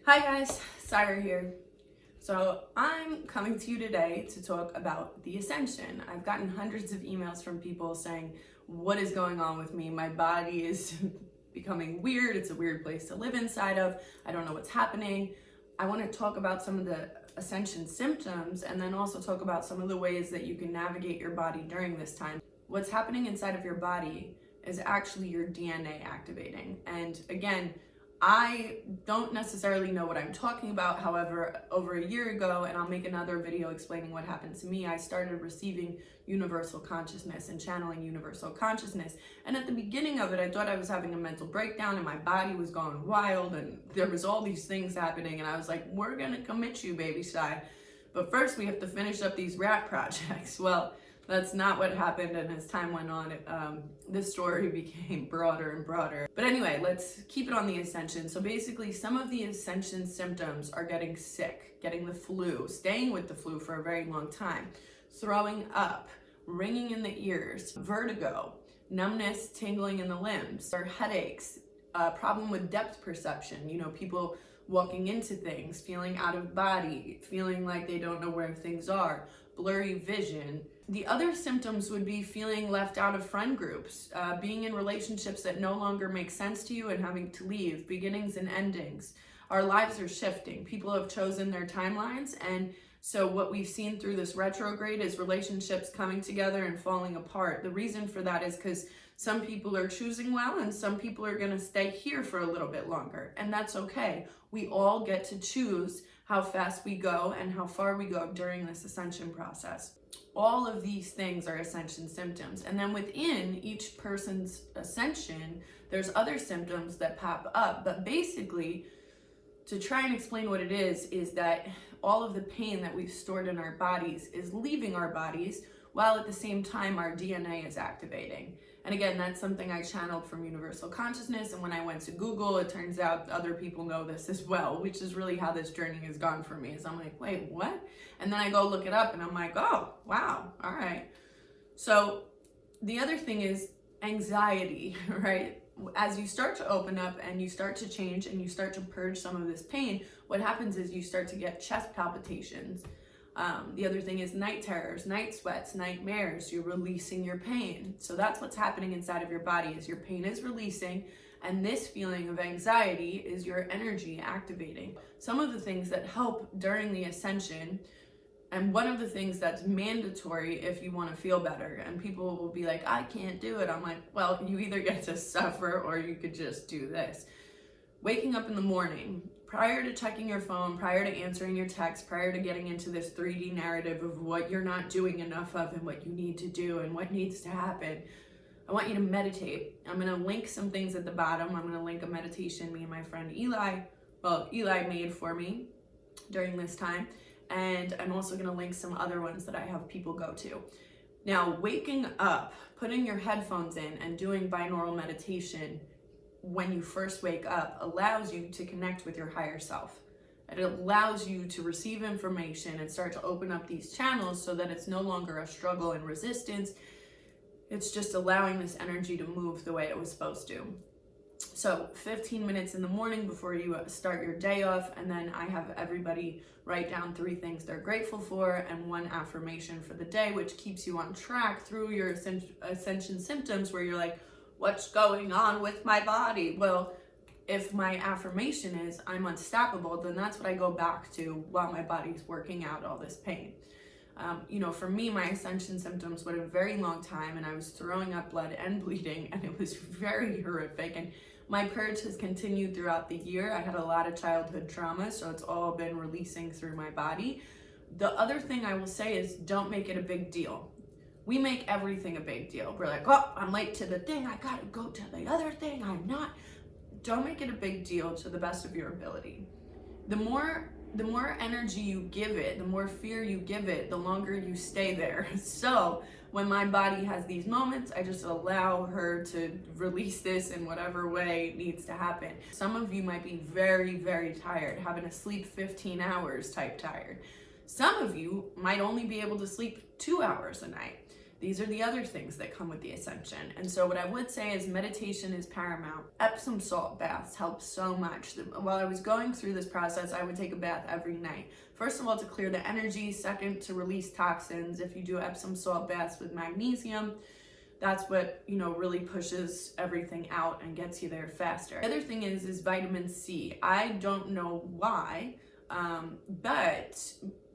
Hi guys, Sirah here. So I'm coming to you today to talk about the Ascension. I've gotten hundreds of emails from people saying, what is going on with me? My body is becoming weird. It's a weird place to live inside of. I don't know what's happening. I want to talk about some of the Ascension symptoms and then also talk about some of the ways that you can navigate your body during this time. What's happening inside of your body is actually your DNA activating. And again, I don't necessarily know what I'm talking about. However, over a year ago, and I'll make another video explaining what happened to me, I started receiving universal consciousness and channeling universal consciousness. And at the beginning of it, I thought I was having a mental breakdown and my body was going wild and there was all these things happening. And I was like, we're gonna commit you, baby Shy. But first we have to finish up these rat projects. Well, that's not what happened, and as time went on, this story became broader and broader. But anyway, let's keep it on the Ascension. So basically, some of the Ascension symptoms are getting sick, getting the flu, staying with the flu for a very long time, throwing up, ringing in the ears, vertigo, numbness, tingling in the limbs, or headaches, a problem with depth perception, people walking into things, feeling out of body, feeling like they don't know where things are, blurry vision. The other symptoms would be feeling left out of friend groups, being in relationships that no longer make sense to you and having to leave, beginnings and endings. Our lives are shifting. People have chosen their timelines, and so what we've seen through this retrograde is relationships coming together and falling apart. The reason for that is because some people are choosing well and some people are going to stay here for a little bit longer, and that's okay. We all get to choose how fast we go and how far we go during this ascension process. All of these things are ascension symptoms. And then within each person's ascension, there's other symptoms that pop up. But basically, to try and explain what it is that all of the pain that we've stored in our bodies is leaving our bodies, while at the same time our DNA is activating. And again, that's something I channeled from Universal Consciousness, and when I went to Google, it turns out other people know this as well, which is really how this journey has gone for me. Is I'm like, wait, what? And then I go look it up and I'm like, oh, wow, all right. So the other thing is anxiety, right? As you start to open up and you start to change and you start to purge some of this pain, what happens is you start to get chest palpitations. The other thing is night terrors, night sweats, nightmares. You're releasing your pain. So that's what's happening inside of your body, is your pain is releasing, and this feeling of anxiety is your energy activating. Some of the things that help during the ascension, and one of the things that's mandatory if you want to feel better, and people will be like, I can't do it. I'm like, well, you either get to suffer or you could just do this. Waking up in the morning, prior to checking your phone, prior to answering your text, prior to getting into this 3D narrative of what you're not doing enough of and what you need to do and what needs to happen, I want you to meditate. I'm going to link some things at the bottom. I'm going to link a meditation me and my friend Eligh made for me during this time. And I'm also going to link some other ones that I have people go to. Now, waking up, putting your headphones in and doing binaural meditation when you first wake up allows you to connect with your higher self. It allows you to receive information and start to open up these channels so that it's no longer a struggle and resistance. It's just allowing this energy to move the way it was supposed to. So 15 minutes in the morning before you start your day off, and then I have everybody write down 3 things they're grateful for and 1 affirmation for the day, which keeps you on track through your ascension symptoms where you're like, what's going on with my body? Well, if my affirmation is I'm unstoppable, then that's what I go back to while my body's working out all this pain. For me, my ascension symptoms went a very long time and I was throwing up blood and bleeding, and it was very horrific. And my purge has continued throughout the year. I had a lot of childhood trauma, so it's all been releasing through my body. The other thing I will say is don't make it a big deal. We make everything a big deal. We're like, oh, I'm late to the thing. I gotta go to the other thing. I'm not. Don't make it a big deal to the best of your ability. The more energy you give it, the more fear you give it, the longer you stay there. So when my body has these moments, I just allow her to release this in whatever way needs to happen. Some of you might be very, very tired, having to sleep 15 hours type tired. Some of you might only be able to sleep 2 hours a night. These are the other things that come with the Ascension. And so what I would say is meditation is paramount. Epsom salt baths help so much. While I was going through this process, I would take a bath every night. First of all, to clear the energy. Second, to release toxins. If you do Epsom salt baths with magnesium, that's what, really pushes everything out and gets you there faster. The other thing is vitamin C. I don't know why, but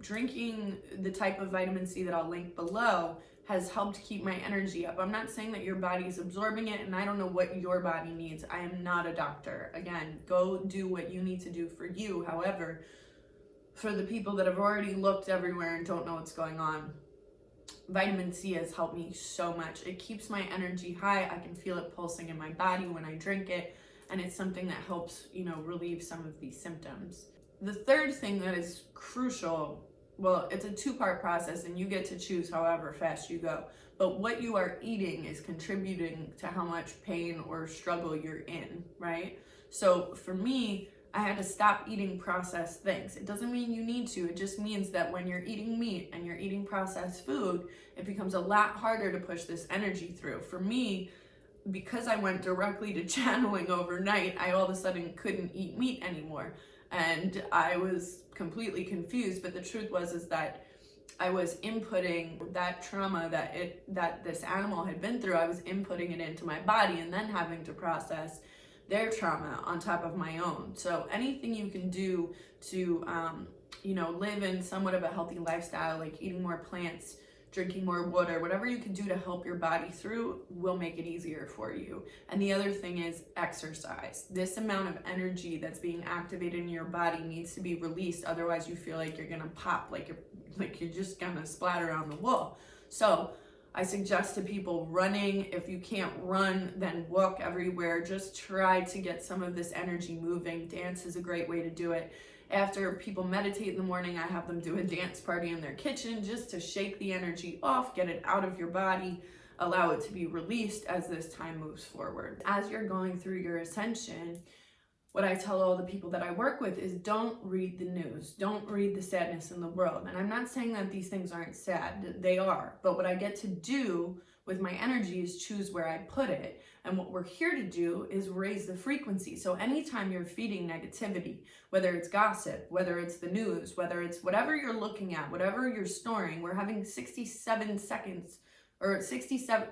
drinking the type of vitamin C that I'll link below has helped keep my energy up. I'm not saying that your body is absorbing it, and I don't know what your body needs. I am not a doctor. Again, go do what you need to do for you. However, for the people that have already looked everywhere and don't know what's going on, vitamin C has helped me so much. It keeps my energy high. I can feel it pulsing in my body when I drink it, and it's something that helps, relieve some of these symptoms. The third thing that is crucial, well, it's a two-part process, and you get to choose however fast you go, but what you are eating is contributing to how much pain or struggle you're in, right? So for me, I had to stop eating processed things. It doesn't mean you need to. It just means that when you're eating meat and you're eating processed food, it becomes a lot harder to push this energy through. For me, because I went directly to channeling overnight, I all of a sudden couldn't eat meat anymore. And I was completely confused, but the truth is that I was inputting that trauma that this animal had been through. I was inputting it into my body and then having to process their trauma on top of my own. So anything you can do to, live in somewhat of a healthy lifestyle, like eating more plants, drinking more water, whatever you can do to help your body through will make it easier for you. And the other thing is exercise. This amount of energy that's being activated in your body needs to be released. Otherwise you feel like you're gonna pop, like you're just gonna splatter on the wall. So I suggest to people running. If you can't run, then walk everywhere. Just try to get some of this energy moving. Dance is a great way to do it. After people meditate in the morning, I have them do a dance party in their kitchen just to shake the energy off, get it out of your body, allow it to be released as this time moves forward. As you're going through your ascension, what I tell all the people that I work with is don't read the news. Don't read the sadness in the world. And I'm not saying that these things aren't sad. They are. But what I get to do with my energy is choose where I put it. And what we're here to do is raise the frequency. So anytime you're feeding negativity, whether it's gossip, whether it's the news, whether it's whatever you're looking at, whatever you're storing, we're having 67 seconds or 67...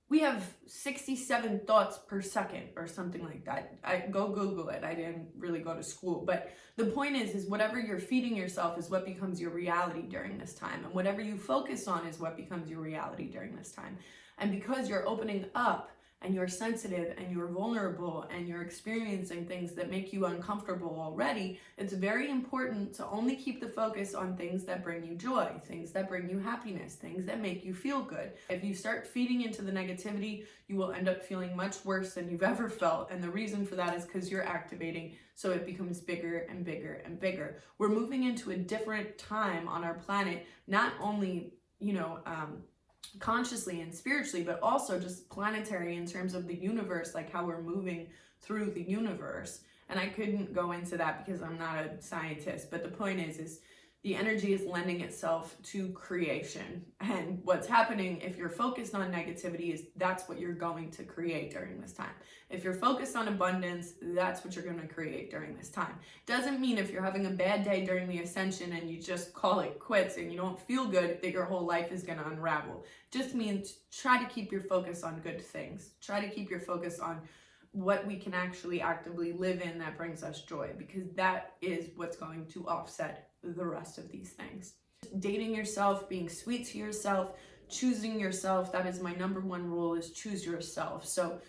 We have 67 thoughts per second or something like that. Go Google it. I didn't really go to school. But the point is whatever you're feeding yourself is what becomes your reality during this time. And whatever you focus on is what becomes your reality during this time. And because you're opening up and you're sensitive and you're vulnerable and you're experiencing things that make you uncomfortable already, it's very important to only keep the focus on things that bring you joy, things that bring you happiness, things that make you feel good. If you start feeding into the negativity, you will end up feeling much worse than you've ever felt. And the reason for that is because you're activating, so it becomes bigger and bigger and bigger. We're moving into a different time on our planet, not only, consciously and spiritually, but also just planetary in terms of the universe, like how we're moving through the universe. And I couldn't go into that because I'm not a scientist, but the point is the energy is lending itself to creation. And what's happening if you're focused on negativity is that's what you're going to create during this time. If you're focused on abundance, that's what you're going to create during this time. Doesn't mean if you're having a bad day during the ascension and you just call it quits and you don't feel good that your whole life is going to unravel. Just means try to keep your focus on good things. Try to keep your focus on what we can actually actively live in that brings us joy, because that is what's going to offset the rest of these things. Dating yourself, being sweet to yourself, choosing yourself, that is my number one rule, is choose yourself. So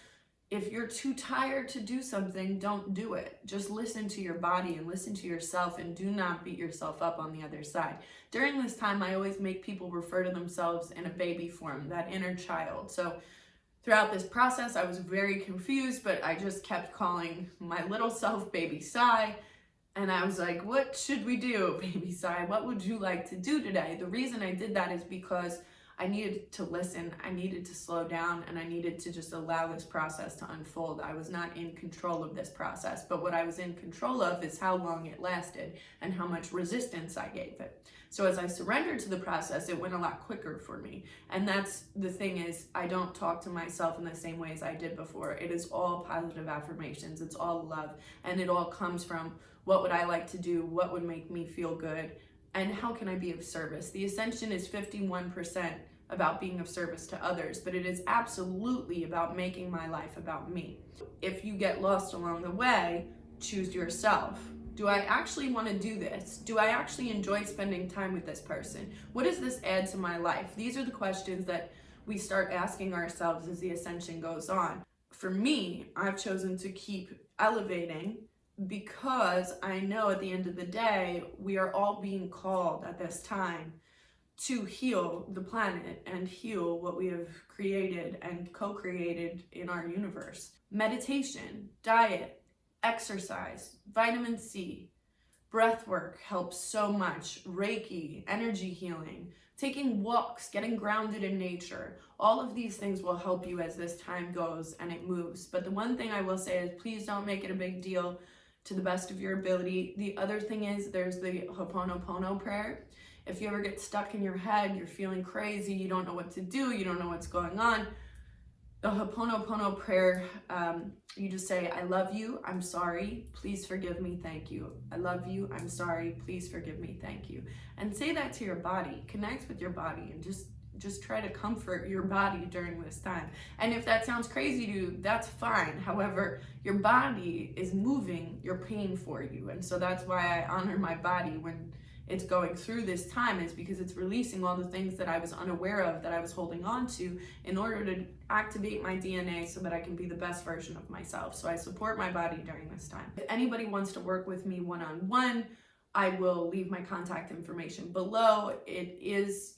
if you're too tired to do something, don't do it. Just listen to your body and listen to yourself, and do not beat yourself up on the other side. During this time, I always make people refer to themselves in a baby form, that inner child. So throughout this process, I was very confused, but I just kept calling my little self Baby Sai. And I was like, what should we do, Baby Sai? What would you like to do today? The reason I did that is because I needed to listen, I needed to slow down, and I needed to just allow this process to unfold. I was not in control of this process, but what I was in control of is how long it lasted and how much resistance I gave it. So as I surrendered to the process, it went a lot quicker for me. And that's the thing, is I don't talk to myself in the same way as I did before. It is all positive affirmations, it's all love, and it all comes from what would I like to do, what would make me feel good, and how can I be of service? The Ascension is 51% about being of service to others, but it is absolutely about making my life about me. If you get lost along the way, choose yourself. Do I actually want to do this? Do I actually enjoy spending time with this person? What does this add to my life? These are the questions that we start asking ourselves as the Ascension goes on. For me, I've chosen to keep elevating, because I know at the end of the day, we are all being called at this time to heal the planet and heal what we have created and co-created in our universe. Meditation, diet, exercise, vitamin C, breath work helps so much. Reiki, energy healing, taking walks, getting grounded in nature. All of these things will help you as this time goes and it moves. But the one thing I will say is, please don't make it a big deal, to the best of your ability. The other thing is, there's the Oponopono Prayer. If you ever get stuck in your head, you're feeling crazy, you don't know what to do, you don't know what's going on, the Oponopono Prayer, you just say, I love you, I'm sorry, please forgive me, thank you. I love you, I'm sorry, please forgive me, thank you. And say that to your body. Connect with your body and just try to comfort your body during this time. And if that sounds crazy to you, that's fine. However, your body is moving your pain for you. And so that's why I honor my body when it's going through this time, is because it's releasing all the things that I was unaware of, that I was holding on to, in order to activate my DNA so that I can be the best version of myself. So I support my body during this time. If anybody wants to work with me one-on-one, I will leave my contact information below. It is,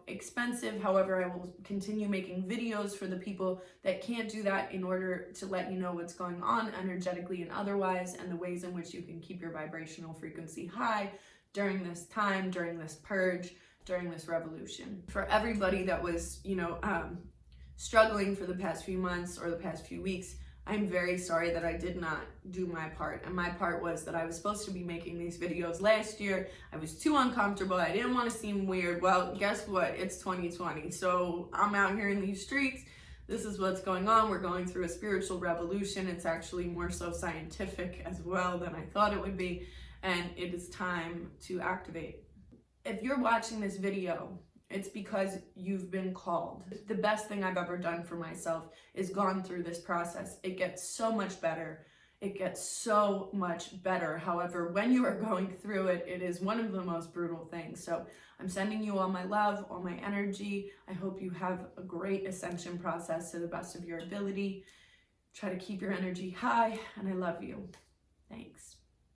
expensive. However, I will continue making videos for the people that can't do that, in order to let you know what's going on energetically and otherwise, and the ways in which you can keep your vibrational frequency high during this time, during this purge, during this revolution. For everybody that was, struggling for the past few months or the past few weeks, I'm very sorry that I did not do my part. And my part was that I was supposed to be making these videos last year. I was too uncomfortable. I didn't want to seem weird. Well, guess what? It's 2020. So I'm out here in these streets. This is what's going on. We're going through a spiritual revolution. It's actually more so scientific as well than I thought it would be. And it is time to activate. If you're watching this video, it's because you've been called. The best thing I've ever done for myself is gone through this process. It gets so much better. It gets so much better. However, when you are going through it, it is one of the most brutal things. So I'm sending you all my love, all my energy. I hope you have a great ascension process to the best of your ability. Try to keep your energy high, and I love you. Thanks.